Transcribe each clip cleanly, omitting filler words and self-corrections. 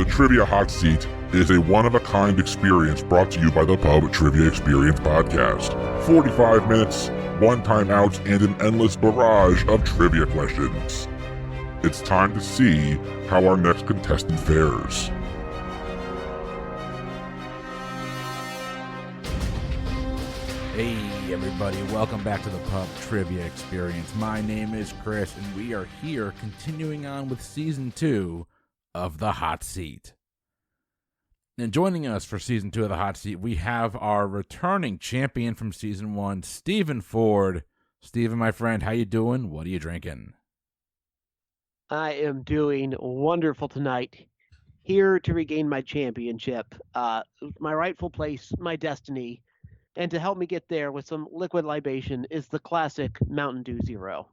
The Trivia Hot Seat is a one-of-a-kind experience brought to you by the PubTriviaExperience podcast. 45 minutes, one timeout, and an endless barrage of trivia questions. It's time to see how our next contestant fares. Hey everybody, welcome back to the Pub Trivia Experience. My name is Chris, and we are here continuing on with Season 2 of The Hot Seat. And joining us for Season 2 of The Hot Seat, we have our returning champion from Season 1, Stephen Ford. Stephen, my friend, how you doing? What are you drinking? I am doing wonderful tonight. Here to regain my championship, my rightful place, my destiny. And to help me get there with some liquid libation is the classic Mountain Dew Zero.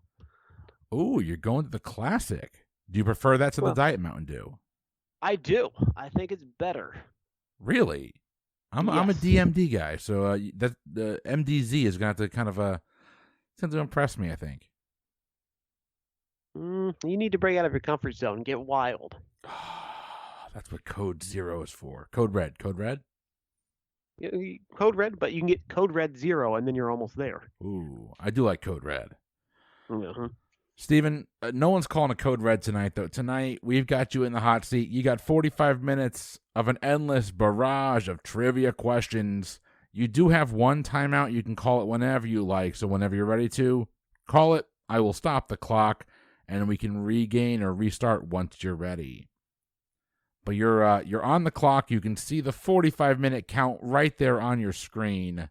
Oh, you're going to the classic. Do you prefer that to the Diet Mountain Dew? I do. I think it's better. Really? I'm a DMD guy, so that the MDZ is going to have to kind of it's going to impress me, I think. You need to break out of your comfort zone and get wild. That's what Code Zero is for. Code Red. Code Red? Code Red, but you can get Code Red Zero, and then you're almost there. Ooh, I do like Code Red. Mm-hmm. Steven, no one's calling a Code Red tonight, though. Tonight, we've got you in the hot seat. You got 45 minutes of an endless barrage of trivia questions. You do have one timeout. You can call it whenever you like, so whenever you're ready to, call it. I will stop the clock, and we can regain or restart once you're ready. But you're on the clock. You can see the 45-minute count right there on your screen.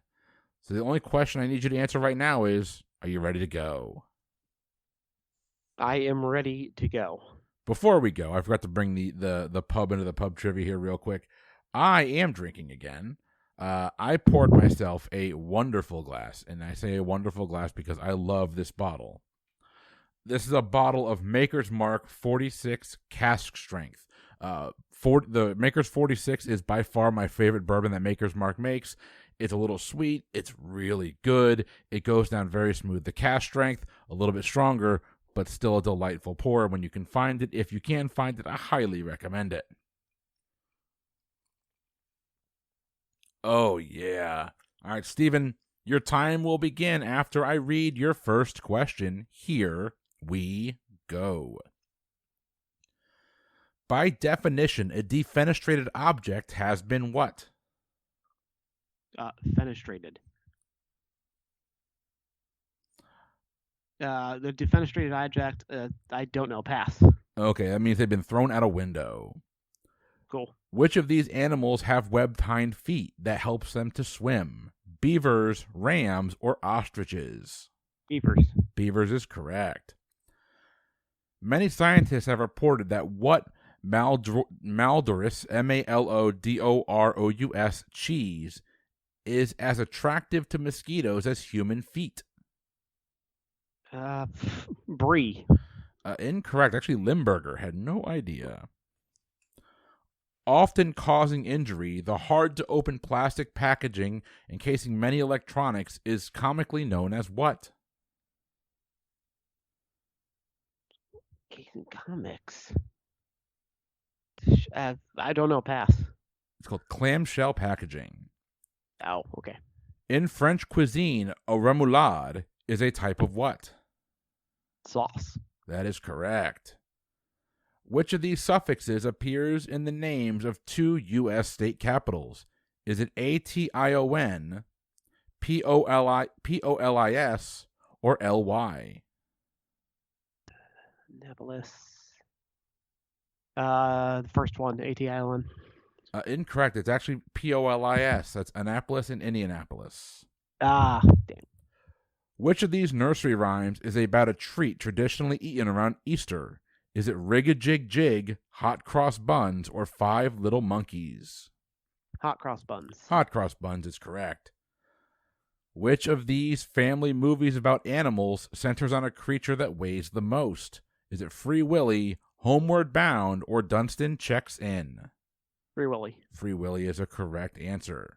So the only question I need you to answer right now is, are you ready to go? I am ready to go. Before we go, I forgot to bring the pub into the pub trivia here real quick. I am drinking again. I poured myself a wonderful glass, and I say a wonderful glass because I love this bottle. This is a bottle of Maker's Mark 46 cask strength. The Maker's 46 is by far my favorite bourbon that Maker's Mark makes. It's a little sweet. It's really good. It goes down very smooth. The cask strength, a little bit stronger, but still a delightful pour when you can find it. If you can find it, I highly recommend it. Oh, yeah. All right, Stephen, your time will begin after I read your first question. Here we go. By definition, a defenestrated object has been what? Fenestrated. The defenestrated object, I don't know. Pass. Okay, that means they've been thrown out a window. Cool. Which of these animals have webbed hind feet that helps them to swim? Beavers, rams, or ostriches? Beavers. Beavers is correct. Many scientists have reported that what Maldorous, Malodorous cheese is as attractive to mosquitoes as human feet? Brie. Incorrect. Actually, Limburger had no idea. Often causing injury, the hard-to-open plastic packaging encasing many electronics is comically known as what? Encasing comics. I don't know. Pass. It's called clamshell packaging. Oh, okay. In French cuisine, a remoulade is a type of what? Sauce. That is correct. Which of these suffixes appears in the names of two U.S. state capitals? Is it A-T-I-O-N, P-O-L-I-S, or L-Y? Annapolis. The first one, A-T-I-O-N. Incorrect. It's actually P-O-L-I-S. That's Annapolis and Indianapolis. Ah, damn. Which of these nursery rhymes is about a treat traditionally eaten around Easter? Is it Rig-a-Jig-Jig, Hot Cross Buns, or Five Little Monkeys? Hot Cross Buns. Hot Cross Buns is correct. Which of these family movies about animals centers on a creature that weighs the most? Is it Free Willy, Homeward Bound, or Dunstan Checks In? Free Willy. Free Willy is a correct answer.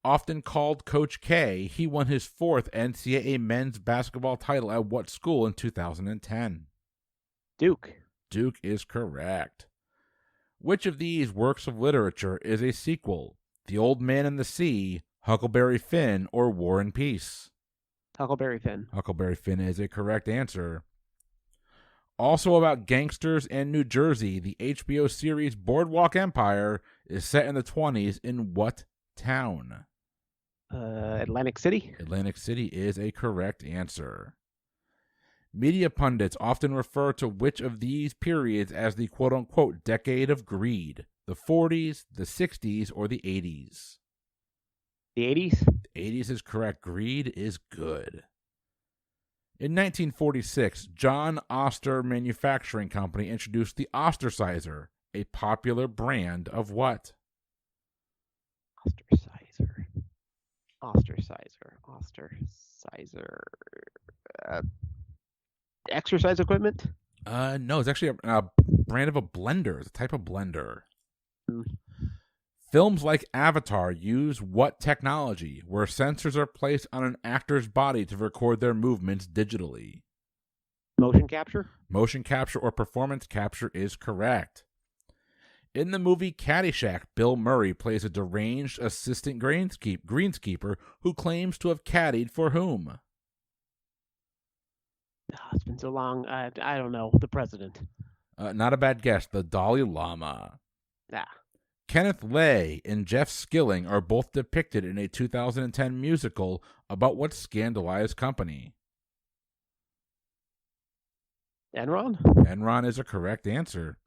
Often called Coach K, he won his fourth NCAA men's basketball title at what school in 2010? Duke. Duke is correct. Which of these works of literature is a sequel? The Old Man and the Sea, Huckleberry Finn, or War and Peace? Huckleberry Finn. Huckleberry Finn is a correct answer. Also about gangsters and New Jersey, the HBO series Boardwalk Empire is set in the 1920s in what town? Atlantic City. Atlantic City is a correct answer. Media pundits often refer to which of these periods as the quote-unquote decade of greed? The 40s, the 60s, or the 80s? The 80s. The 80s is correct. Greed is good. In 1946, John Oster Manufacturing Company introduced the Ostersizer, a popular brand of what? Ostersizer. Exercise equipment? No, it's actually a brand of a blender. It's a type of blender. Mm. Films like Avatar use what technology, where sensors are placed on an actor's body to record their movements digitally? Motion capture? Motion capture or performance capture is correct. In the movie Caddyshack, Bill Murray plays a deranged assistant greenskeeper who claims to have caddied for whom? It's been so long. I don't know. The president. Not a bad guess. The Dalai Lama. Ah. Kenneth Lay and Jeff Skilling are both depicted in a 2010 musical about what scandalized company? Enron? Enron is a correct answer.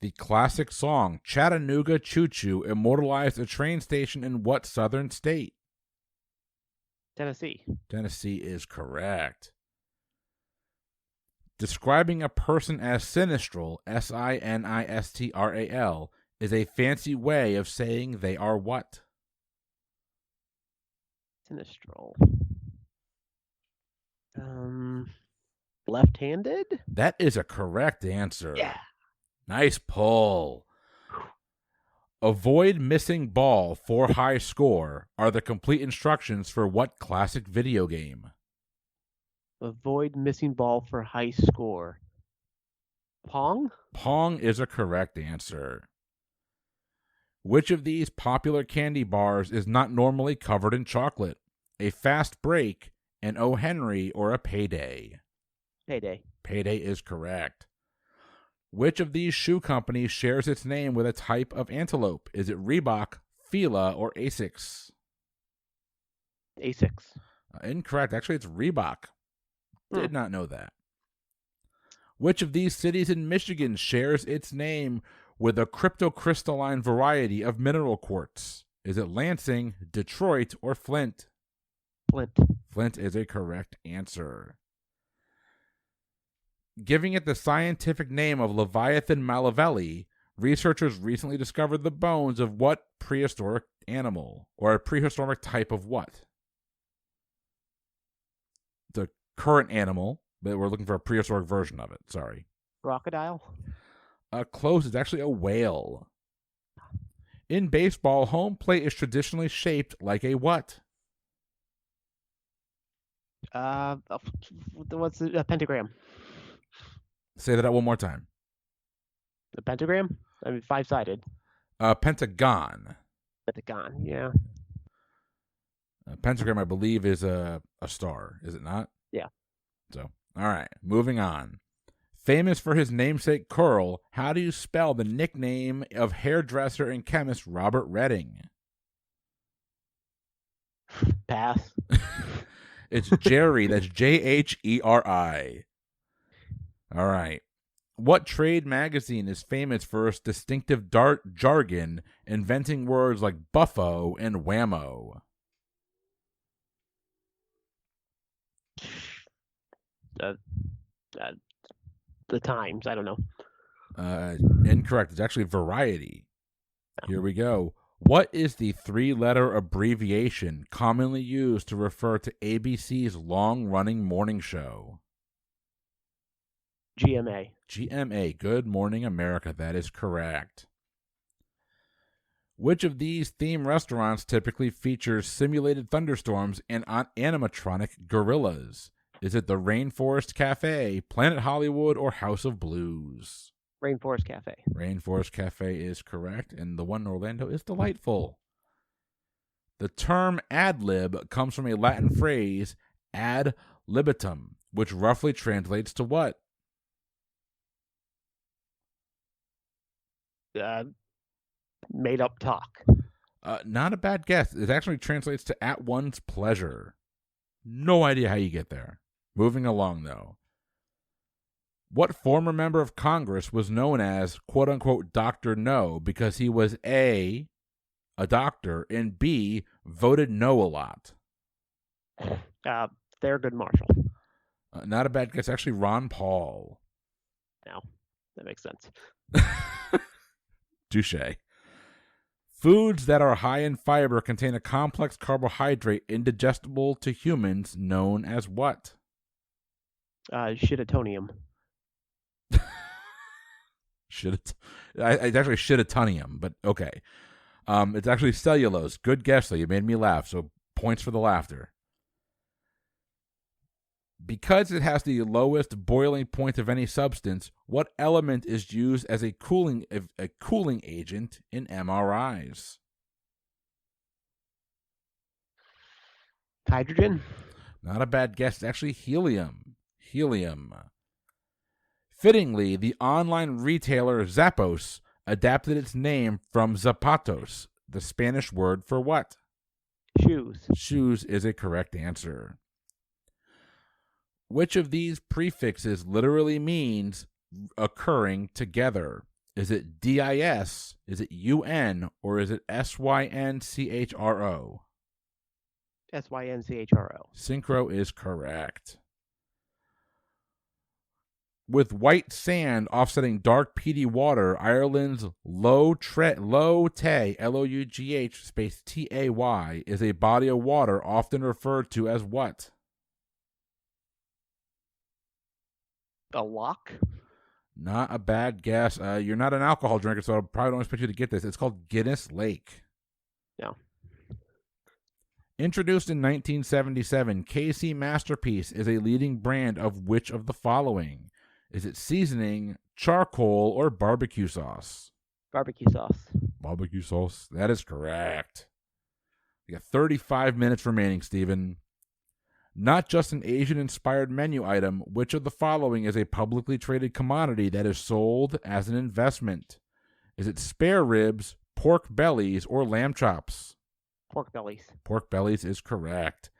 The classic song Chattanooga Choo Choo immortalized a train station in what southern state? Tennessee. Tennessee is correct. Describing a person as sinistral, S-I-N-I-S-T-R-A-L, is a fancy way of saying they are what? Sinistral. Left-handed? That is a correct answer. Yeah. Nice pull. Avoid missing ball for high score are the complete instructions for what classic video game? Avoid missing ball for high score. Pong? Pong is a correct answer. Which of these popular candy bars is not normally covered in chocolate? A Fast Break, an O. Henry, or a Payday? Payday. Payday is correct. Which of these shoe companies shares its name with a type of antelope? Is it Reebok, Fila, or Asics? Asics. Incorrect. Actually, it's Reebok. Did not know that. Which of these cities in Michigan shares its name with a cryptocrystalline variety of mineral quartz? Is it Lansing, Detroit, or Flint? Flint. Flint is a correct answer. Giving it the scientific name of Leviathan malavelli, researchers recently discovered the bones of what prehistoric animal? Or a prehistoric type of what? The current animal, but we're looking for a prehistoric version of it. Sorry. Crocodile? Close. It's actually a whale. In baseball, home plate is traditionally shaped like a what? What's a pentagram? Say that one more time. The pentagram? I mean, 5-sided. Pentagon. Pentagon, yeah. Pentagram, I believe, is a star. Is it not? Yeah. So, all right. Moving on. Famous for his namesake curl, how do you spell the nickname of hairdresser and chemist Robert Redding? Pass. It's Jerry. That's Jheri. All right. What trade magazine is famous for its distinctive jargon, inventing words like buffo and whammo? The Times. I don't know. Incorrect. It's actually Variety. Here we go. What is the 3-letter abbreviation commonly used to refer to ABC's long-running morning show? GMA. GMA, Good Morning America. That is correct. Which of these theme restaurants typically features simulated thunderstorms and animatronic gorillas? Is it the Rainforest Cafe, Planet Hollywood, or House of Blues? Rainforest Cafe. Rainforest Cafe is correct, and the one in Orlando is delightful. The term ad lib comes from a Latin phrase, ad libitum, which roughly translates to what? Made up talk. Not a bad guess. It actually translates to at one's pleasure. No idea how you get there. Moving along, though. What former member of Congress was known as, quote-unquote, Dr. No because he was A, a doctor, and B, voted no a lot? Thurgood Marshall. Not a bad guess. Actually, Ron Paul. No, that makes sense. Touché. Foods that are high in fiber contain a complex carbohydrate indigestible to humans known as what? Shitotonium. It's actually shitotonium, but okay. It's actually cellulose. Good guess, though. You made me laugh, so points for the laughter. Because it has the lowest boiling point of any substance, what element is used as a cooling agent in MRIs? Hydrogen? Not a bad guess. It's actually helium. Fittingly, the online retailer Zappos adapted its name from zapatos, the Spanish word for what? Shoes. Shoes is a correct answer. Which of these prefixes literally means occurring together? Is it DIS, is it UN, or is it SYNCHRO? SYNCHRO. Synchro is correct. With white sand offsetting dark peaty water, Ireland's Low Tay, Lough space TAY, is a body of water often referred to as what? A lock? Not a bad guess. You're not an alcohol drinker, so I probably don't expect you to get this. It's called Guinness Lake. No. Introduced in 1977, KC Masterpiece is a leading brand of which of the following? Is it seasoning, charcoal, or barbecue sauce? Barbecue sauce. Barbecue sauce. That is correct. You got 35 minutes remaining, Steven. Not just an Asian-inspired menu item, which of the following is a publicly traded commodity that is sold as an investment? Is it spare ribs, pork bellies, or lamb chops? Pork bellies. Pork bellies is correct.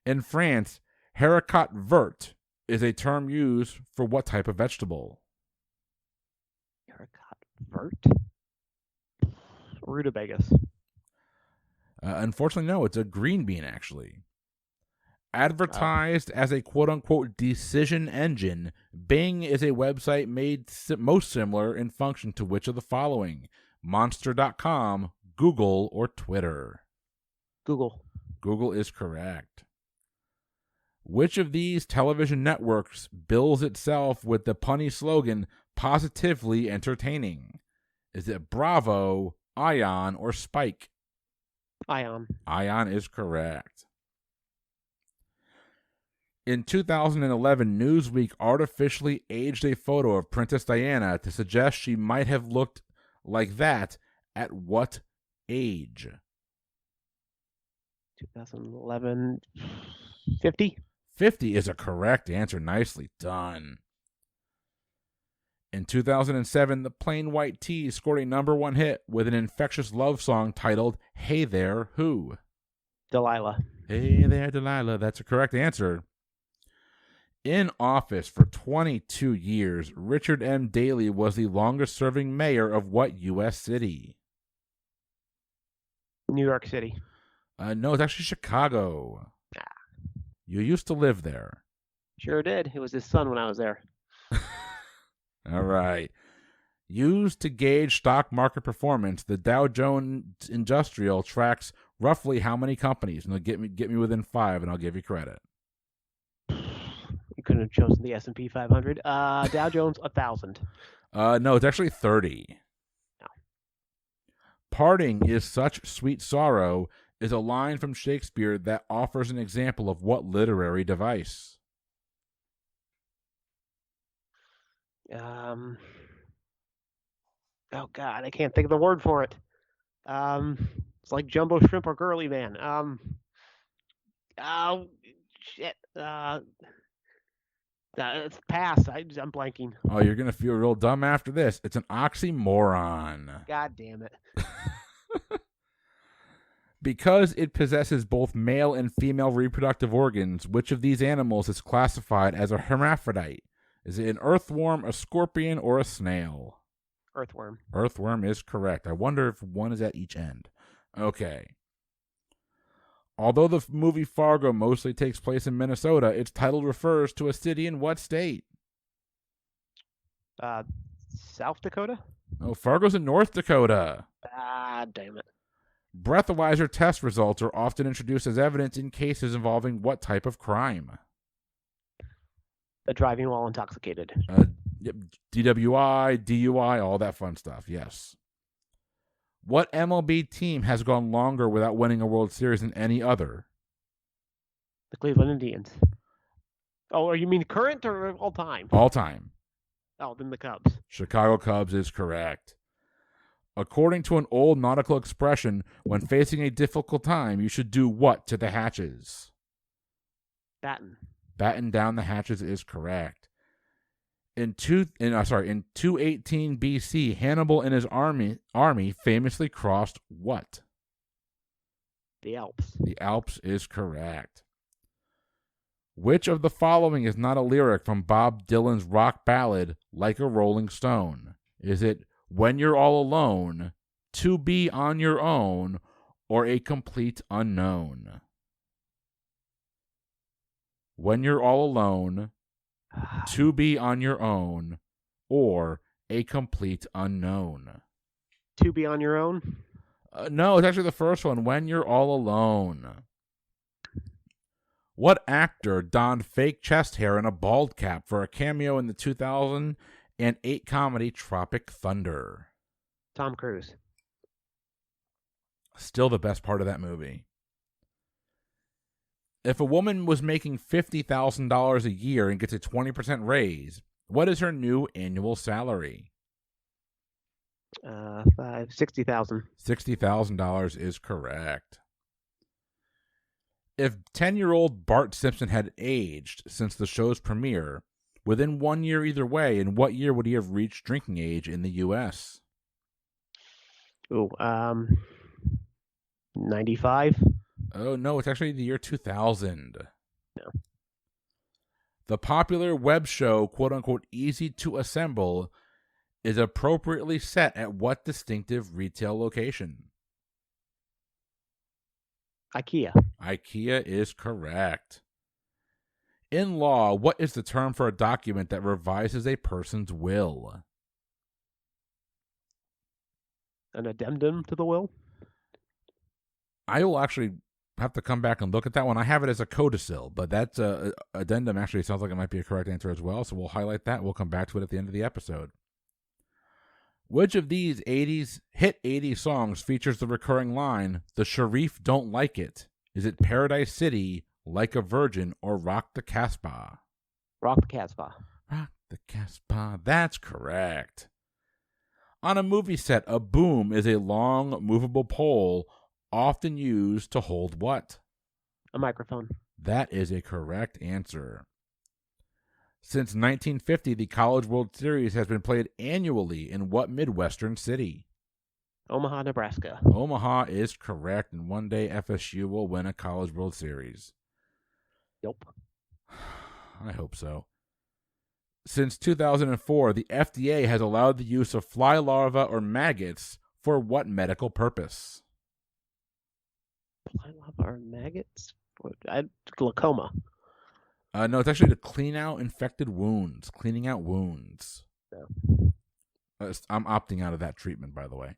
In France, haricot vert is a term used for what type of vegetable? Haricot vert? Rutabagas. Unfortunately, no. It's a green bean, actually. Advertised as a quote-unquote decision engine, Bing is a website made most similar in function to which of the following? Monster.com, Google, or Twitter? Google. Google is correct. Which of these television networks bills itself with the punny slogan, positively entertaining? Is it Bravo, Ion, or Spike? Ion. Ion is correct. In 2011, Newsweek artificially aged a photo of Princess Diana to suggest she might have looked like that at what age? 2011, 50? 50 is a correct answer. Nicely done. In 2007, the Plain White T's scored a #1 hit with an infectious love song titled Hey There, Who? Delilah. Hey there, Delilah. That's a correct answer. In office for 22 years, Richard M. Daley was the longest-serving mayor of what U.S. city? New York City. No, it's actually Chicago. You used to live there. Sure did. It was his son when I was there. All right. Used to gauge stock market performance, the Dow Jones Industrial tracks roughly how many companies? And get me within 5, and I'll give you credit. You couldn't have chosen the S&P 500. Dow Jones, 1,000. No, it's actually 30. No. Parting is such sweet sorrow is a line from Shakespeare that offers an example of what literary device? Oh God, I can't think of the word for it. It's like jumbo shrimp or girly man. Oh shit. It's pass. I'm blanking. Oh, you're going to feel real dumb after this. It's an oxymoron. God damn it. Because it possesses both male and female reproductive organs, which of these animals is classified as a hermaphrodite? Is it an earthworm, a scorpion, or a snail? Earthworm. Earthworm is correct. I wonder if one is at each end. Okay. Although the movie Fargo mostly takes place in Minnesota, its title refers to a city in what state? South Dakota? Oh, Fargo's in North Dakota. Ah, damn it. Breathalyzer test results are often introduced as evidence in cases involving what type of crime? Driving while intoxicated. DWI, DUI, all that fun stuff, yes. What MLB team has gone longer without winning a World Series than any other? The Cleveland Indians. Oh, you mean current or all time? All time. Oh, then the Cubs. Chicago Cubs is correct. According to an old nautical expression, when facing a difficult time, you should do what to the hatches? Batten. Batten down the hatches is correct. In 218 BC, Hannibal and his army famously crossed what? The Alps. The Alps is correct. Which of the following is not a lyric from Bob Dylan's rock ballad, Like a Rolling Stone? Is it When You're All Alone, To Be on Your Own, or A Complete Unknown? When You're All Alone, To Be on Your Own, or A Complete Unknown? To Be on Your Own? No, it's actually the first one, When You're All Alone. What actor donned fake chest hair and a bald cap for a cameo in the 2008 comedy Tropic Thunder? Tom Cruise. Still the best part of that movie. If a woman was making $50,000 a year and gets a 20% raise, what is her new annual salary? $60,000. $60,000 is correct. If 10-year-old Bart Simpson had aged since the show's premiere, within 1 year either way, in what year would he have reached drinking age in the U.S.? 95? Oh, no, it's actually the year 2000. No. The popular web show, quote-unquote, Easy to Assemble, is appropriately set at what distinctive retail location? IKEA. IKEA is correct. In law, what is the term for a document that revises a person's will? An addendum to the will? I will actually have to come back and look at that one. I have it as a codicil, but that's addendum actually sounds like it might be a correct answer as well, so we'll highlight that. We'll come back to it at the end of the episode. Which of these hit 80s songs features the recurring line, "The Sharif don't like it"? Is it Paradise City, Like a Virgin, or Rock the Casbah? Rock the Casbah. Rock the Casbah. That's correct. On a movie set, a boom is a long, movable pole often used to hold what? A microphone. That is a correct answer. Since 1950, the College World Series has been played annually in what Midwestern city? Omaha, Nebraska. Omaha is correct, and one day FSU will win a College World Series. Nope. I hope so. Since 2004, the FDA has allowed the use of fly larvae or maggots for what medical purpose? Fly larvae or maggots? Glaucoma. No, it's actually to clean out infected wounds, cleaning out wounds. No. I'm opting out of that treatment, by the way.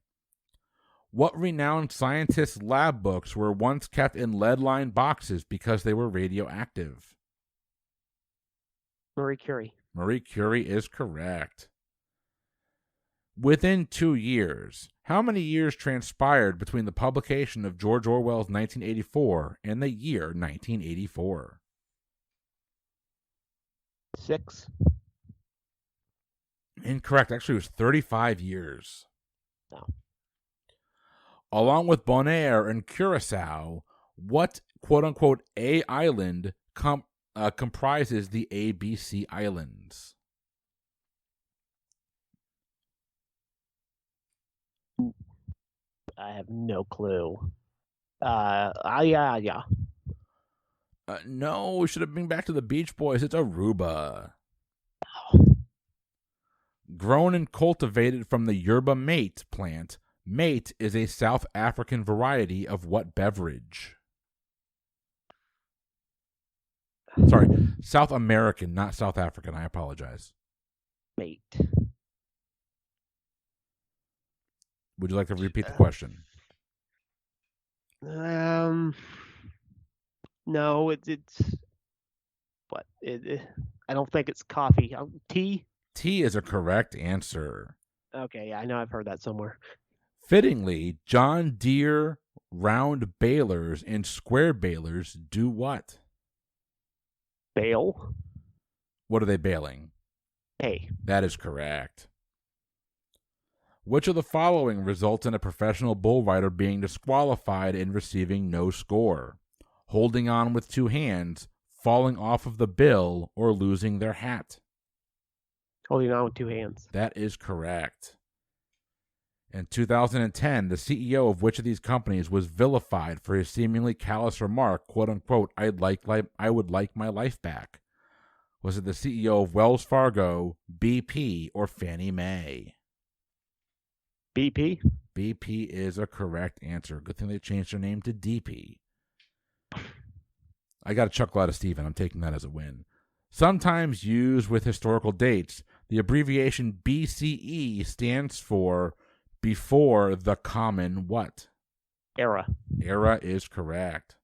What renowned scientists' lab books were once kept in lead-lined boxes because they were radioactive? Marie Curie. Marie Curie is correct. Within 2 years, how many years transpired between the publication of George Orwell's 1984 and the year 1984? 6. Incorrect. Actually, it was 35 years. No. Along with Bonaire and Curacao, what quote-unquote A island comprises the ABC Islands? I have no clue. Yeah. No, we should have been back to the Beach Boys. It's Aruba. Grown and cultivated from the yerba mate plant, mate is a South African variety of what beverage? Sorry, South American, not South African. I apologize. Mate. Would you like to repeat the question? No, it's what? I don't think it's coffee. Tea? Tea is a correct answer. Okay, yeah, I know I've heard that somewhere. Fittingly, John Deere round balers and square balers do what? Bale? What are they baling? Hey. That is correct. Which of the following results in a professional bull rider being disqualified and receiving no score? Holding on with two hands, falling off of the bill, or losing their hat? Holding on with two hands. That is correct. In 2010, the CEO of which of these companies was vilified for his seemingly callous remark, quote unquote, I would like my life back? Was it the CEO of Wells Fargo, BP, or Fannie Mae? BP? BP is a correct answer. Good thing they changed their name to DP. I got a chuckle out of Steven. I'm taking that as a win. Sometimes used with historical dates, the abbreviation BCE stands for before the common what? Era. Era is correct.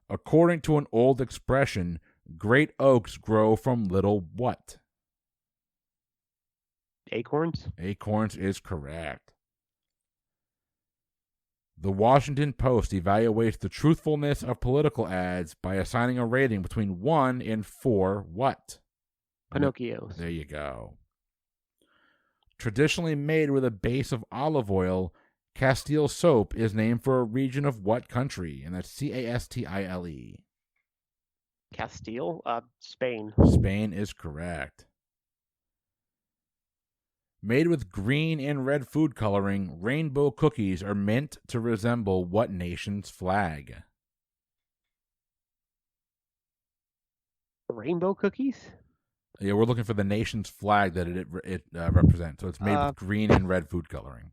According to an old expression, great oaks grow from little what? Acorns? Acorns is correct. The Washington Post evaluates the truthfulness of political ads by assigning a rating between 1 and 4 what? Pinocchios. There you go. Traditionally made with a base of olive oil, Castile soap is named for a region of what country? And that's Castile. Castile? Spain. Spain is correct. Made with green and red food coloring, rainbow cookies are meant to resemble what nation's flag? Rainbow cookies? Yeah, we're looking for the nation's flag that it represents. So it's made with green and red food coloring.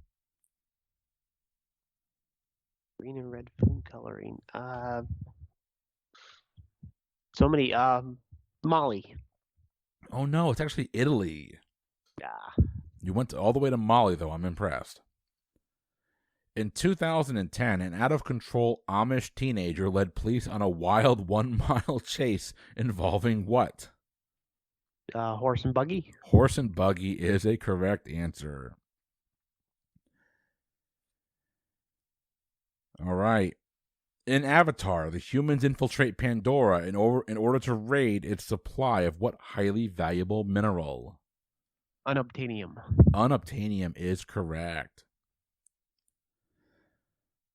Green and red food coloring. So many. Mali. Oh no, it's actually Italy. Yeah. You went all the way to Mali, though. I'm impressed. In 2010, an out-of-control Amish teenager led police on a wild 1-mile chase involving what? Horse and buggy? Horse and buggy is a correct answer. All right. In Avatar, the humans infiltrate Pandora in order to raid its supply of what highly valuable mineral? Unobtainium. Unobtainium is correct.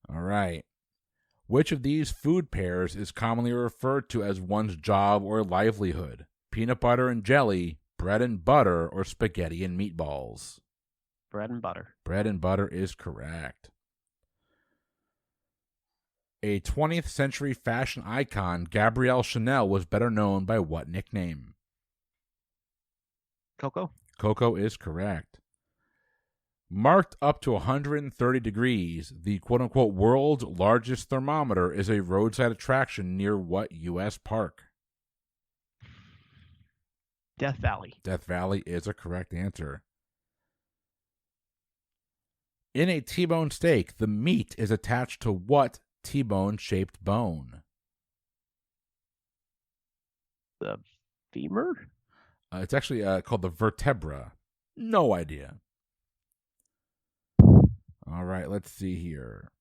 All right. Which of these food pairs is commonly referred to as one's job or livelihood? Peanut butter and jelly, bread and butter, or spaghetti and meatballs? Bread and butter. Bread and butter is correct. A 20th century fashion icon, Gabrielle Chanel, was better known by what nickname? Coco? Coco is correct. Marked up to 130 degrees, the quote-unquote world's largest thermometer is a roadside attraction near what U.S. park? Death Valley. Death Valley is a correct answer. In a T-bone steak, the meat is attached to what T-bone-shaped bone? The femur? It's actually called the vertebra. No idea. All right, let's see here.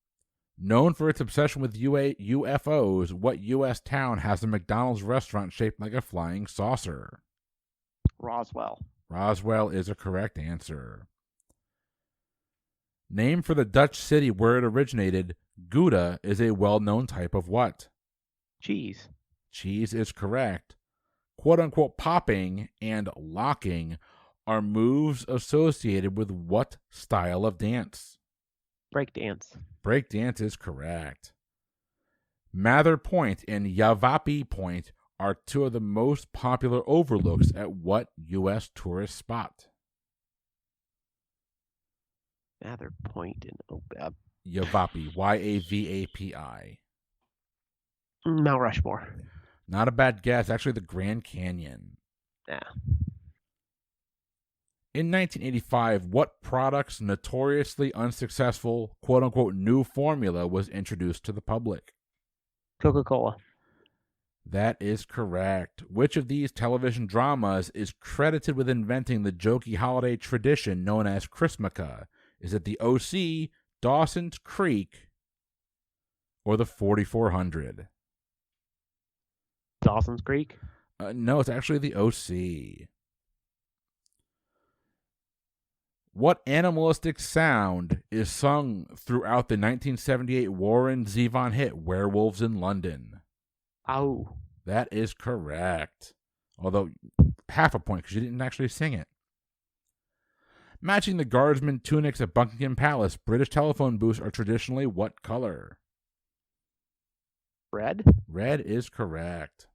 Known for its obsession with UFOs, what U.S. town has a McDonald's restaurant shaped like a flying saucer? Roswell. Roswell is a correct answer. Named for the Dutch city where it originated, Gouda is a well-known type of what? Cheese. Cheese is correct. Quote-unquote popping and locking are moves associated with what style of dance? Breakdance. Breakdance is correct. Mather Point and Yavapai Point are two of the most popular overlooks at what U.S. tourist spot? Mather Point and Yavapai, Y-A-V-A-P-I. Mount Rushmore. Not a bad guess. Actually, the Grand Canyon. Yeah. In 1985, what product's notoriously unsuccessful, quote-unquote, new formula was introduced to the public? Coca-Cola. That is correct. Which of these television dramas is credited with inventing the jokey holiday tradition known as Chrismukkah? Is it the O.C., Dawson's Creek, or the 4400? Dawson's Creek. No, it's actually the O.C. What animalistic sound is sung throughout the 1978 Warren Zevon hit Werewolves in London? Ow. That is correct. Although, half a point because you didn't actually sing it. Matching the guardsmen tunics at Buckingham Palace, British telephone booths are traditionally what color? Red. Red is correct.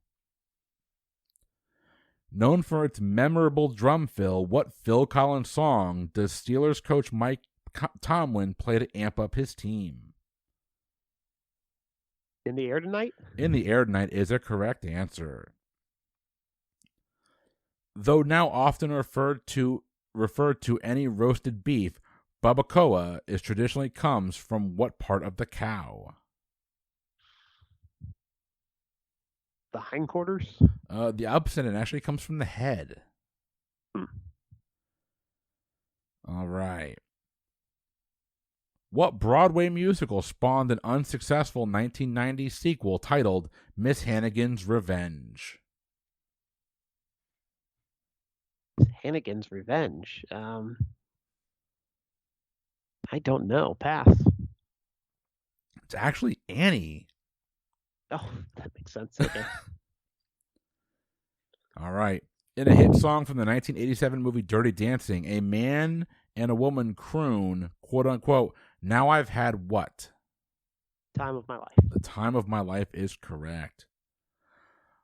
Known for its memorable drum fill, what Phil Collins song does Steelers coach Mike Tomlin play to amp up his team? In the Air Tonight? In the Air Tonight is a correct answer. Though now often referred to any roasted beef, barbacoa is traditionally comes from what part of the cow? The hindquarters? The opposite, it actually comes from the head. All right. What Broadway musical spawned an unsuccessful 1990 sequel titled Miss Hannigan's Revenge? Hannigan's Revenge. I don't know. Pass. It's actually Annie. Oh, that makes sense. Okay. All right. In a hit song from the 1987 movie Dirty Dancing, a man and a woman croon, quote unquote, now I've had what? Time of my life. The time of my life is correct.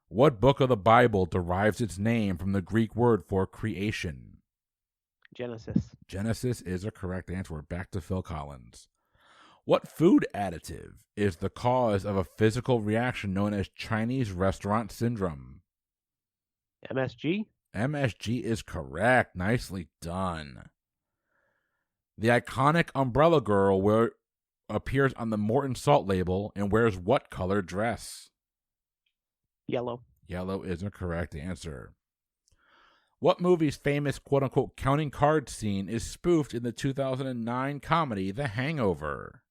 What book of the Bible derives its name from the Greek word for creation? Genesis. Genesis is a correct answer. We're back to Phil Collins. What food additive is the cause of a physical reaction known as Chinese restaurant syndrome? MSG? MSG is correct. Nicely done. The iconic Umbrella Girl appears on the Morton Salt label and wears what color dress? Yellow. Yellow is a correct answer. What movie's famous quote-unquote counting cards scene is spoofed in the 2009 comedy The Hangover?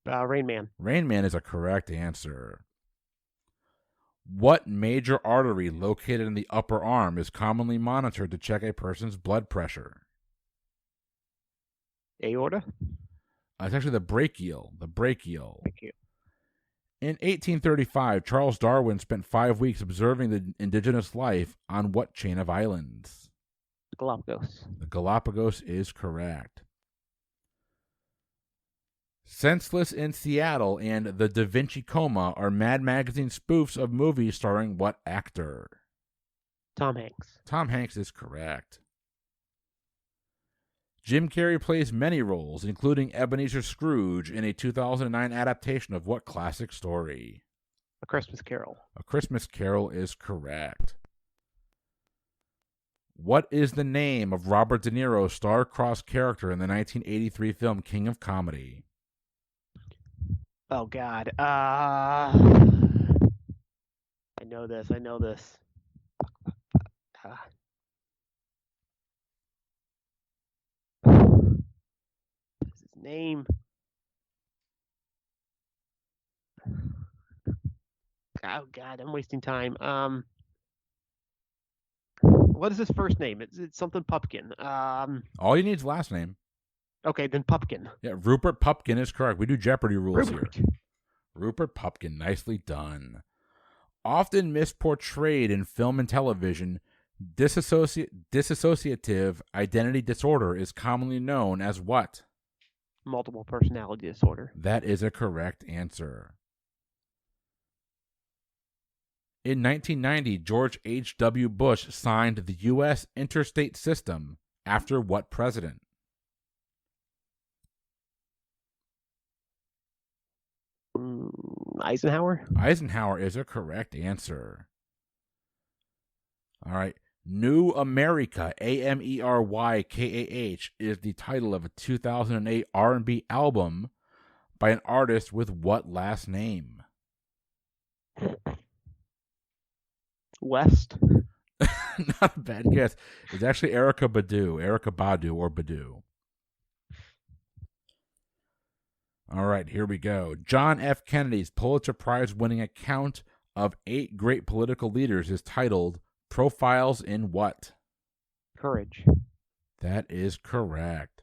Rain Man. Rain Man is a correct answer. What major artery located in the upper arm is commonly monitored to check a person's blood pressure? Aorta? It's actually the brachial. The brachial. Thank you. In 1835, Charles Darwin spent 5 weeks observing the indigenous life on what chain of islands? Galapagos. The Galapagos is correct. Senseless in Seattle and The Da Vinci Coma are Mad Magazine spoofs of movies starring what actor? Tom Hanks. Tom Hanks is correct. Jim Carrey plays many roles, including Ebenezer Scrooge in a 2009 adaptation of what classic story? A Christmas Carol. A Christmas Carol is correct. What is the name of Robert De Niro's star-crossed character in the 1983 film King of Comedy? Oh, God. I know this. What's his name? Oh, God. I'm wasting time. What is his first name? It's something Pupkin. All you need is last name. Okay, then Pupkin. Yeah, Rupert Pupkin is correct. We do Jeopardy rules Rupert. here. Rupert Pupkin, nicely done. Often misportrayed in film and television, dissociative identity disorder is commonly known as what? Multiple personality disorder. That is a correct answer. In 1990, George H.W. Bush signed the U.S. interstate system after what president? Eisenhower? Eisenhower is a correct answer. All right. New America, Amerykaah, is the title of a 2008 R&B album by an artist with what last name? West? Not a bad guess. It's actually Erykah Badu or Badu. All right, here we go. John F. Kennedy's Pulitzer Prize-winning account of 8 great political leaders is titled Profiles in What? Courage. That is correct.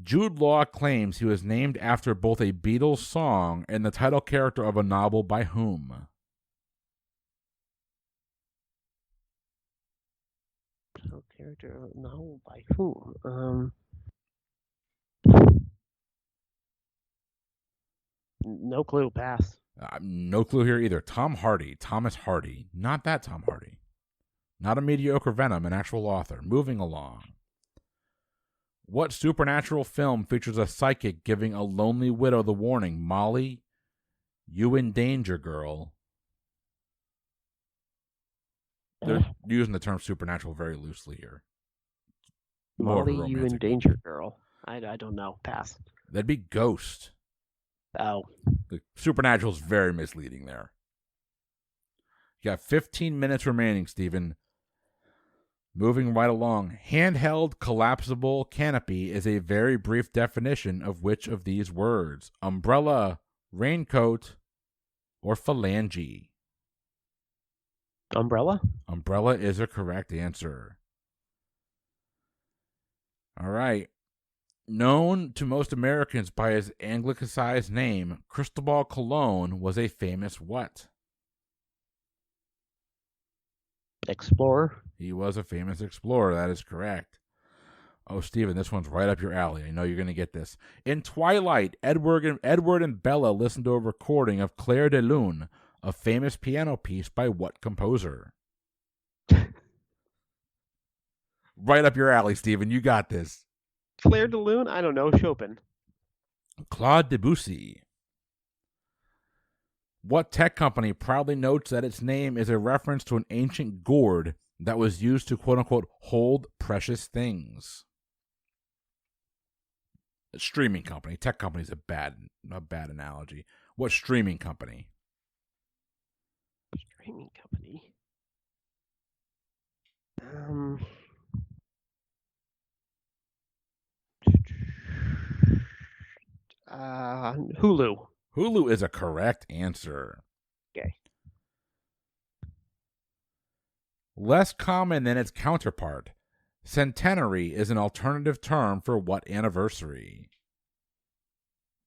Jude Law claims he was named after both a Beatles song and the title character of a novel by whom? Title character of a novel by whom? No clue. Pass. No clue here either. Thomas Hardy. Not that Tom Hardy. Not a mediocre Venom, an actual author. Moving along. What supernatural film features a psychic giving a lonely widow the warning, Molly, you in danger, girl? They're using the term supernatural very loosely here. Molly, you in danger, girl. I don't know. Pass. That'd be Ghost. Oh. The supernatural is very misleading there. You got 15 minutes remaining, Stephen. Moving right along. Handheld collapsible canopy is a very brief definition of which of these words? Umbrella, raincoat, or phalange? Umbrella? Umbrella is a correct answer. All right. Known to most Americans by his anglicized name, Cristobal Colon was a famous what? Explorer? He was a famous explorer. That is correct. Oh, Stephen, this one's right up your alley. I know you're going to get this. In Twilight, Edward and Bella listened to a recording of Clair de Lune, a famous piano piece by what composer? Right up your alley, Stephen. You got this. Clair de Lune? I don't know. Chopin. Claude Debussy. What tech company proudly notes that its name is a reference to an ancient gourd that was used to quote-unquote hold precious things? A streaming company. Tech company is a bad analogy. What streaming company? Streaming company. Hulu. Hulu is a correct answer. Okay. Less common than its counterpart, centenary is an alternative term for what anniversary?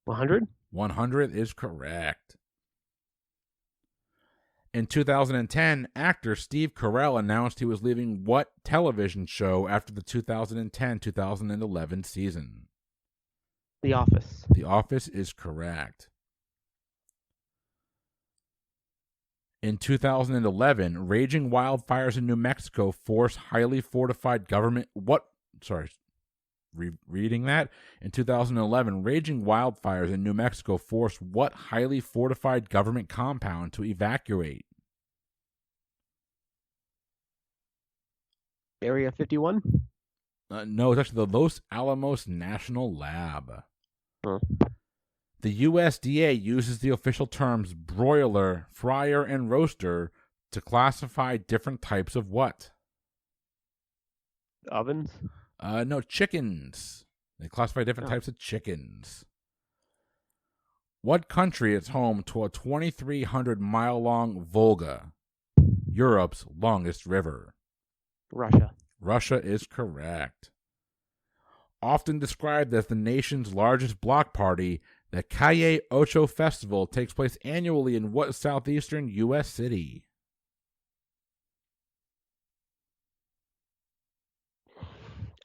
100? 100 is correct. In 2010, actor Steve Carell announced he was leaving what television show after the 2010-2011 season? The Office. The Office is correct. In 2011, raging wildfires in New Mexico forced highly fortified government... Reading that. In 2011, raging wildfires in New Mexico forced what highly fortified government compound to evacuate? Area 51? No, it's actually the Los Alamos National Lab. Huh. The USDA uses the official terms broiler, fryer, and roaster to classify different types of what? Ovens? No, chickens. They classify different types of chickens. What country is home to a 2,300-mile-long Volga, Europe's longest river? Russia. Russia is correct. Often described as the nation's largest block party, the Calle Ocho Festival takes place annually in what southeastern U.S. city?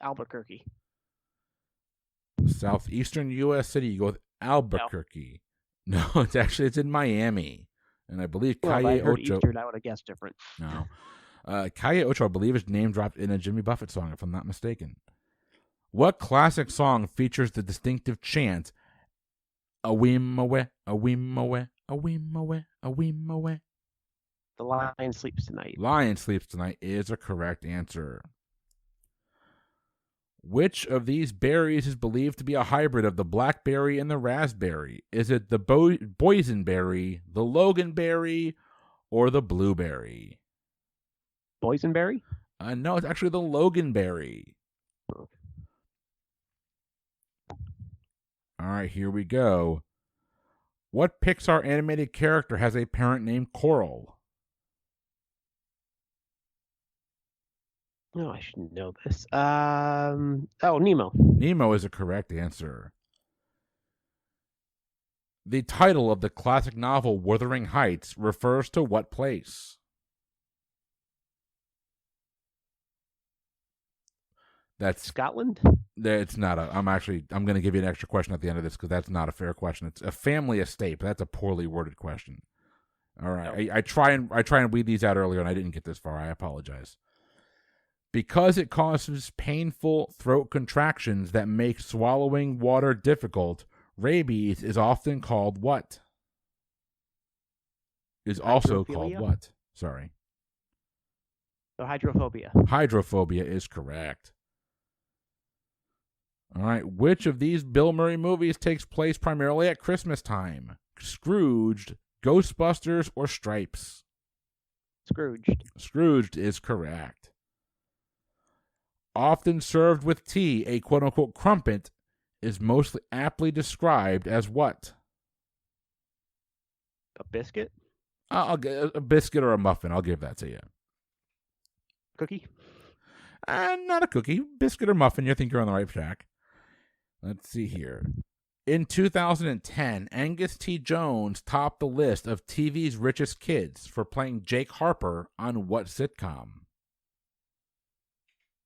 Albuquerque. Southeastern U.S. city. You go with Albuquerque. No, it's in Miami. And I believe Calle I heard Ocho. Eastern, I would have guessed different. No. Calle Ocho, I believe, is name dropped in a Jimmy Buffett song, if I'm not mistaken. What classic song features the distinctive chant, a whim away, a whim away, a whim away, a whim away? The Lion Sleeps Tonight. Lion Sleeps Tonight is a correct answer. Which of these berries is believed to be a hybrid of the blackberry and the raspberry? Is it the boysenberry, the loganberry, or the blueberry? Boysenberry? No, it's actually the loganberry. All right, here we go. What Pixar animated character has a parent named Coral? No, I should know this. Nemo. Nemo is a correct answer. The title of the classic novel Wuthering Heights refers to what place? That's Scotland? It's not a. I'm going to give you an extra question at the end of this because that's not a fair question. It's a family estate, but that's a poorly worded question. All right, I try and weed these out earlier, and I didn't get this far. I apologize. Because it causes painful throat contractions that make swallowing water difficult, rabies is often called what? Is also called what? Sorry. So hydrophobia. Hydrophobia is correct. All right. Which of these Bill Murray movies takes place primarily at Christmas time? Scrooged, Ghostbusters, or Stripes? Scrooged. Scrooged is correct. Often served with tea, a quote-unquote crumpet is mostly aptly described as what? A biscuit? I'll get a biscuit or a muffin. I'll give that to you. Cookie? Not a cookie. Biscuit or muffin. You think you're on the right track. Let's see here. In 2010, Angus T. Jones topped the list of TV's richest kids for playing Jake Harper on what sitcom?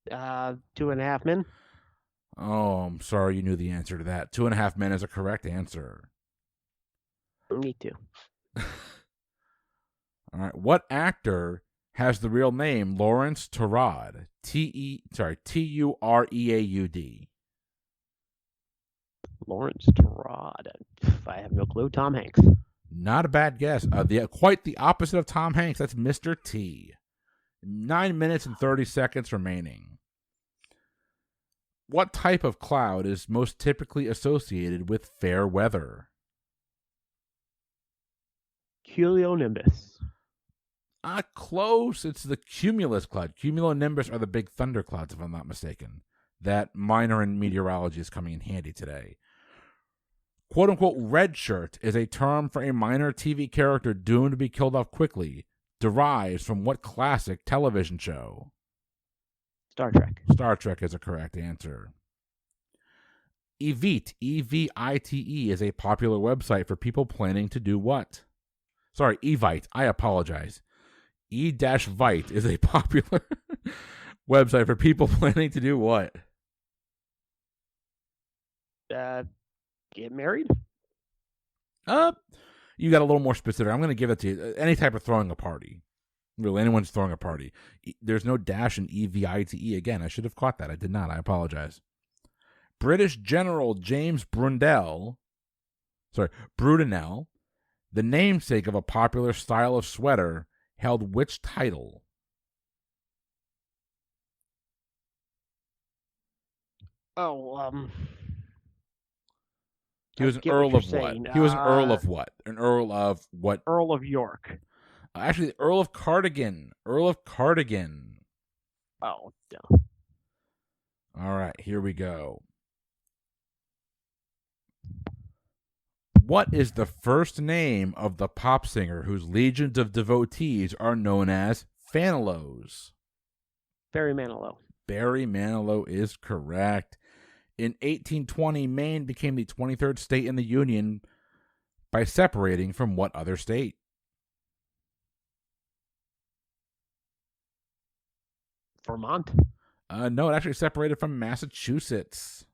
2.5 Men. Oh, I'm sorry you knew the answer to that. 2.5 Men is a correct answer. Me too. All right. What actor has the real name Lawrence Turad? Tureaud. Lawrence Turad. I have no clue. Tom Hanks. Not a bad guess. Quite the opposite of Tom Hanks. That's Mr. T. 9 minutes and 30 seconds remaining. What type of cloud is most typically associated with fair weather? Cumulonimbus. Close. It's the cumulus cloud. Cumulonimbus are the big thunder clouds, if I'm not mistaken. That minor in meteorology is coming in handy today. Quote-unquote red shirt is a term for a minor TV character doomed to be killed off quickly. Derives from what classic television show? Star Trek. Star Trek is a correct answer. Evite, E-V-I-T-E, is a popular website for people planning to do what? Sorry, Evite. I apologize. E-Vite is a popular website for people planning to do what? Get married? You got a little more specific. I'm going to give it to you. Any type of throwing a party. Really, anyone's throwing a party. There's no dash in E-V-I-T-E. Again, I should have caught that. I did not. I apologize. British General James Brudenell, the namesake of a popular style of sweater, held which title? He was an Earl of what? He was an Earl of what? An Earl of what? Earl of York. Actually, Earl of Cardigan. Earl of Cardigan. Oh, no. All right, here we go. What is the first name of the pop singer whose legions of devotees are known as Fanilows? Barry Manilow. Barry Manilow is correct. In 1820, Maine became the 23rd state in the Union by separating from what other state? Vermont. No, it actually separated from Massachusetts.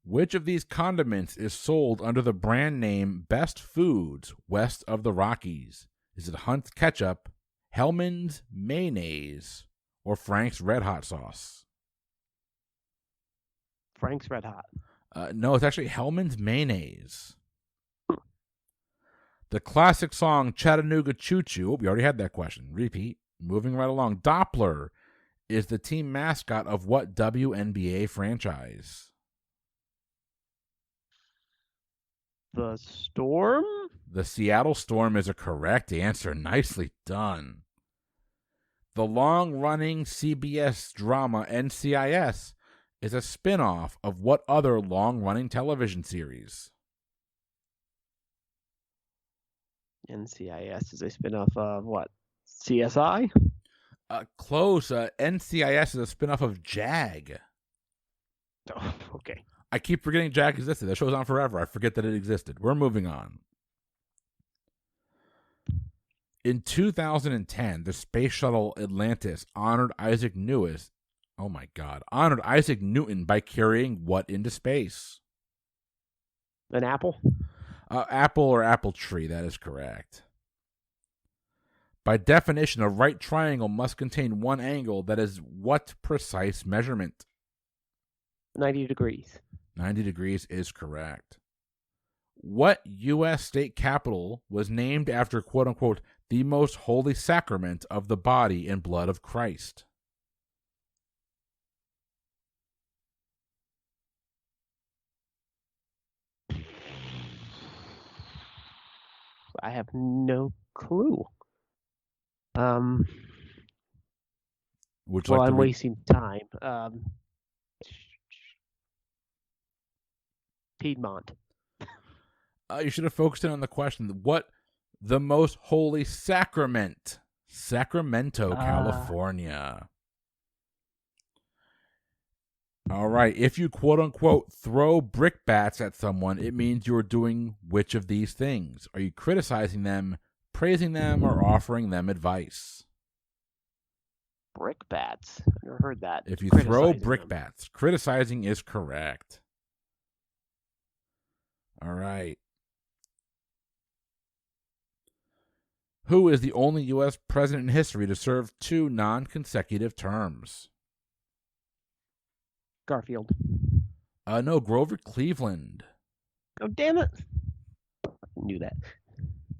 Which of these condiments is sold under the brand name Best Foods west of the Rockies? Is it Hunt's Ketchup, Hellman's Mayonnaise, or Frank's Red Hot Sauce? Frank's Red Hot. No, it's actually Hellman's Mayonnaise. The classic song Chattanooga Choo Choo, we already had that question. Repeat. Moving right along. Doppler is the team mascot of what WNBA franchise? The Storm? The Seattle Storm is a correct answer. Nicely done. The long-running CBS drama NCIS is a spin-off of what other long-running television series? NCIS is a spinoff of what? CSI? Close. NCIS is a spin-off of JAG. Oh, okay. I keep forgetting JAG existed. That show's on forever. I forget that it existed. We're moving on. In 2010, the space shuttle Atlantis honored Isaac Newton by carrying what into space? An apple? Apple or apple tree, that is correct. By definition, a right triangle must contain one angle that is what precise measurement? 90 degrees. 90 degrees is correct. What U.S. state capital was named after, quote-unquote, the most holy sacrament of the body and blood of Christ? I have no clue. I'm wasting time. Piedmont. You should have focused in on the question. What the most holy sacrament? Sacramento, California. All right. If you, quote unquote, throw brickbats at someone, it means you're doing which of these things? Are you criticizing them, praising them, or offering them advice? Brickbats. I've never heard that. If you throw brickbats, criticizing is correct. All right. Who is the only U.S. president in history to serve 2 non-consecutive terms? Garfield. No, Grover Cleveland. Oh, damn it. I knew that.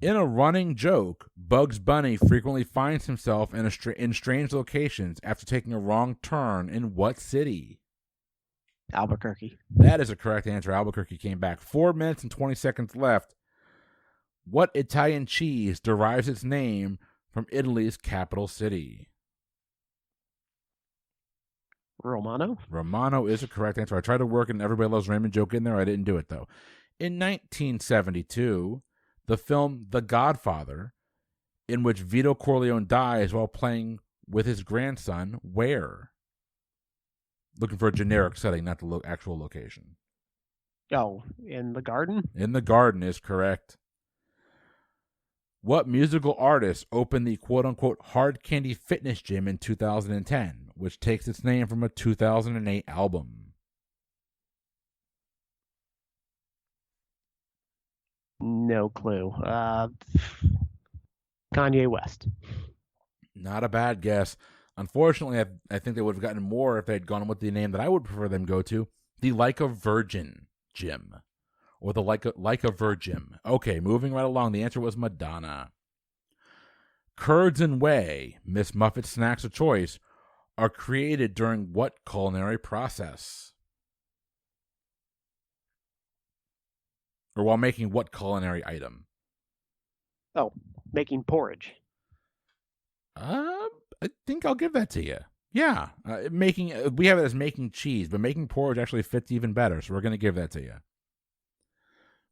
In a running joke, Bugs Bunny frequently finds himself in strange locations after taking a wrong turn in what city? Albuquerque. That is a correct answer. Albuquerque came back. 4 minutes and 20 seconds left. What Italian cheese derives its name from Italy's capital city? Romano? Romano is a correct answer. I tried to work an Everybody Loves Raymond joke in there. I didn't do it, though. In 1972, the film The Godfather, in which Vito Corleone dies while playing with his grandson, where? Looking for a generic setting, not the actual location. Oh, in the garden? In the garden is correct. What musical artist opened the quote-unquote Hard Candy Fitness Gym in 2010, which takes its name from a 2008 album? No clue. Kanye West. Not a bad guess. Unfortunately, I think they would have gotten more if they had gone with the name that I would prefer them go to, the Like a Virgin Gym. Or the like a Virgin. Okay, moving right along. The answer was Madonna. Curds and whey, Miss Muffet's snacks of choice, are created during what culinary process? Or while making what culinary item? Oh, making porridge. I think I'll give that to you. Yeah, we have it as making cheese, but making porridge actually fits even better, so we're going to give that to you.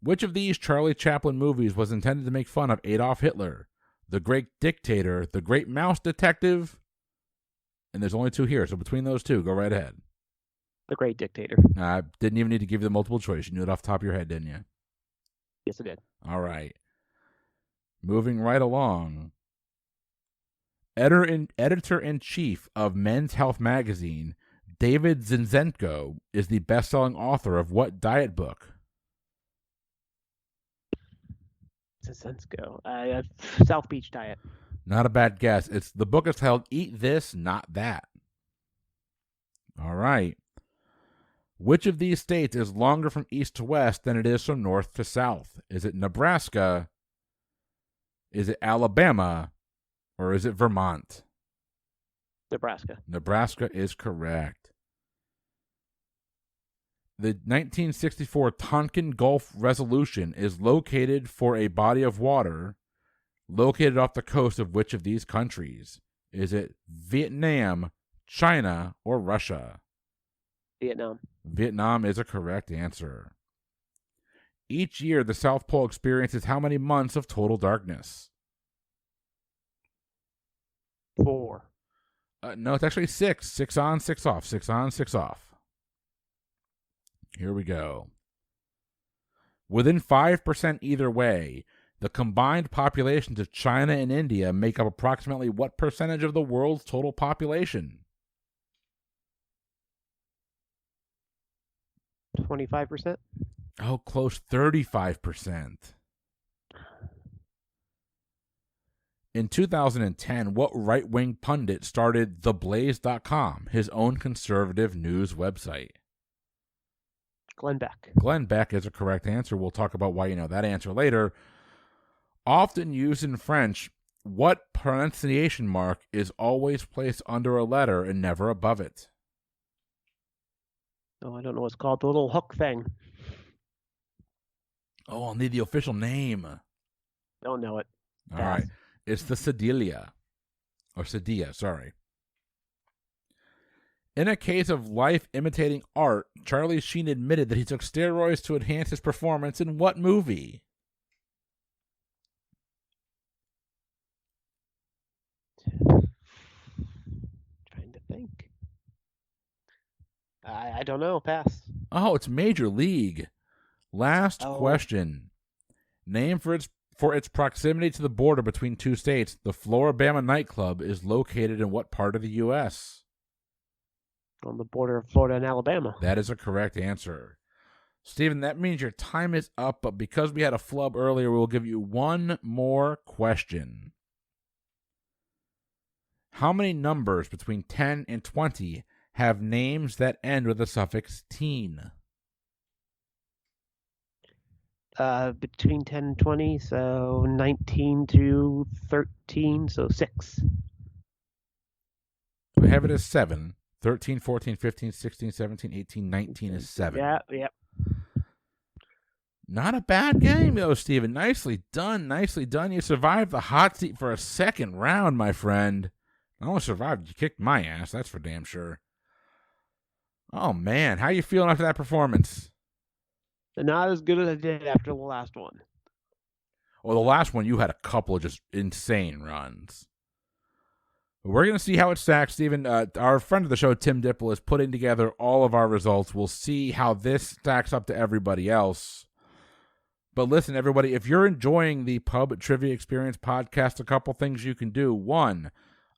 Which of these Charlie Chaplin movies was intended to make fun of Adolf Hitler? The Great Dictator, The Great Mouse Detective, and there's only two here, so between those two, go right ahead. The Great Dictator. I didn't even need to give you the multiple choice. You knew it off the top of your head, didn't you? Yes, I did. All right. Moving right along. Editor-in-chief of Men's Health magazine, David Zinchenko, is the best-selling author of what diet book? Zinchenko. South Beach Diet. Not a bad guess. The book is titled Eat This, Not That. All right. Which of these states is longer from east to west than it is from north to south? Is it Nebraska? Is it Alabama? Or is it Vermont? Nebraska. Nebraska is correct. The 1964 Tonkin Gulf Resolution is located for a body of water located off the coast of which of these countries? Is it Vietnam, China, or Russia? Vietnam. Vietnam is a correct answer. Each year, the South Pole experiences how many months of total darkness? 4. No, it's actually 6. 6 on, 6 off. 6 on, 6 off. Here we go. Within 5% either way, the combined populations of China and India make up approximately what percentage of the world's total population? 25%. Oh, close. 35%. In 2010, what right-wing pundit started TheBlaze.com, his own conservative news website? Glenn Beck. Glenn Beck is a correct answer. We'll talk about why you know that answer later. Often used in French, what pronunciation mark is always placed under a letter and never above it? Oh, I don't know what's called. The little hook thing. Oh, I'll need the official name. Don't know it. All right. It's the Cedilia. Or Cedilla, sorry. In a case of life imitating art, Charlie Sheen admitted that he took steroids to enhance his performance in what movie? Trying to think. I don't know. Pass. Oh, it's Major League. Last question. Name for its proximity to the border between two states, the Floribama nightclub is located in what part of the U.S.? On the border of Florida and Alabama. That is a correct answer. Stephen, that means your time is up, but because we had a flub earlier, we will give you one more question. How many numbers between 10 and 20 have names that end with the suffix teen? Between 10 and 20, so 19 to 13, so 6. We have it as 7. 13, 14, 15, 16, 17, 18, 19 is 7. Yeah. Not a bad game, though, Steven. Nicely done. You survived the hot seat for a second round, my friend. Not only survived, you kicked my ass. That's for damn sure. Oh, man. How you feeling after that performance? Not as good as I did after the last one. Well, the last one, you had a couple of just insane runs. We're going to see how it stacks, Stephen. Our friend of the show, Tim Dipple, is putting together all of our results. We'll see how this stacks up to everybody else. But listen, everybody, if you're enjoying the Pub Trivia Experience podcast, a couple things you can do. One,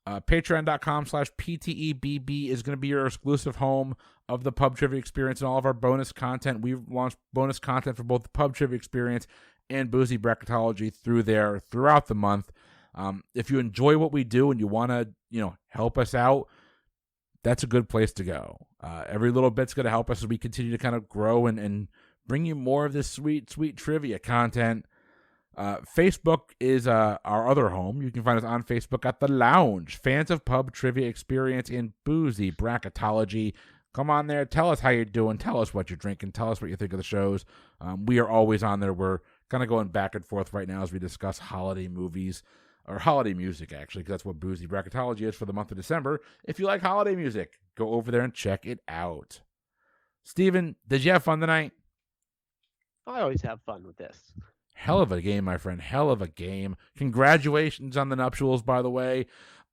patreon.com/PTEBB is going to be your exclusive home of the Pub Trivia Experience and all of our bonus content. We've launched bonus content for both the Pub Trivia Experience and Boozy Bracketology throughout the month. If you enjoy what we do and you want to, help us out, that's a good place to go. Every little bit's going to help us as we continue to kind of grow and bring you more of this sweet, sweet trivia content. Facebook is our other home. You can find us on Facebook at The Lounge, fans of Pub Trivia Experience and Boozy Bracketology. Come on there. Tell us how you're doing. Tell us what you're drinking. Tell us what you think of the shows. We are always on there. We're kind of going back and forth right now as we discuss holiday movies. Or holiday music, actually, because that's what Boozy Bracketology is for the month of December. If you like holiday music, go over there and check it out. Steven, did you have fun tonight? I always have fun with this. Hell of a game, my friend. Hell of a game. Congratulations on the nuptials, by the way.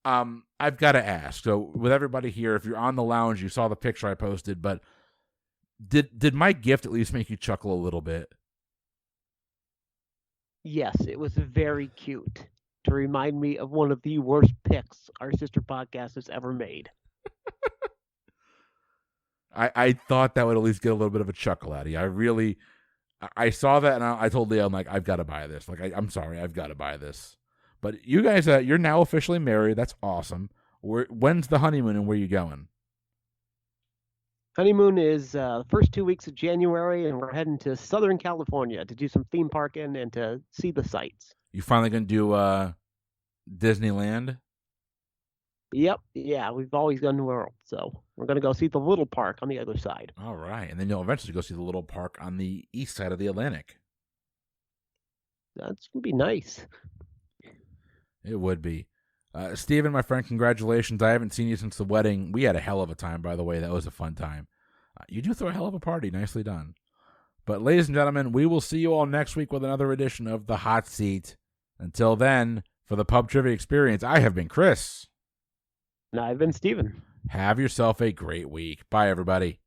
I've got to ask. So, with everybody here, if you're on the lounge, you saw the picture I posted, but did my gift at least make you chuckle a little bit? Yes, it was very cute to remind me of one of the worst picks our sister podcast has ever made. I thought that would at least get a little bit of a chuckle out of you. I saw that and I told Leah, I'm like, I've got to buy this. Like, I'm sorry, I've got to buy this. But you guys, you're now officially married. That's awesome. When's the honeymoon and where you going? Honeymoon is the first 2 weeks of January, and we're heading to Southern California to do some theme parking and to see the sights. You finally going to do Disneyland? Yep. Yeah, we've always gone to World, so we're going to go see the little park on the other side. All right. And then you'll eventually go see the little park on the east side of the Atlantic. That's going to be nice. It would be. Steven, my friend, congratulations. I haven't seen you since the wedding. We had a hell of a time, by the way. That was a fun time. You do throw a hell of a party. Nicely done. But ladies and gentlemen, we will see you all next week with another edition of The Hot Seat. Until then, for the Pub Trivia Experience, I have been Chris. And I've been Steven. Have yourself a great week. Bye, everybody.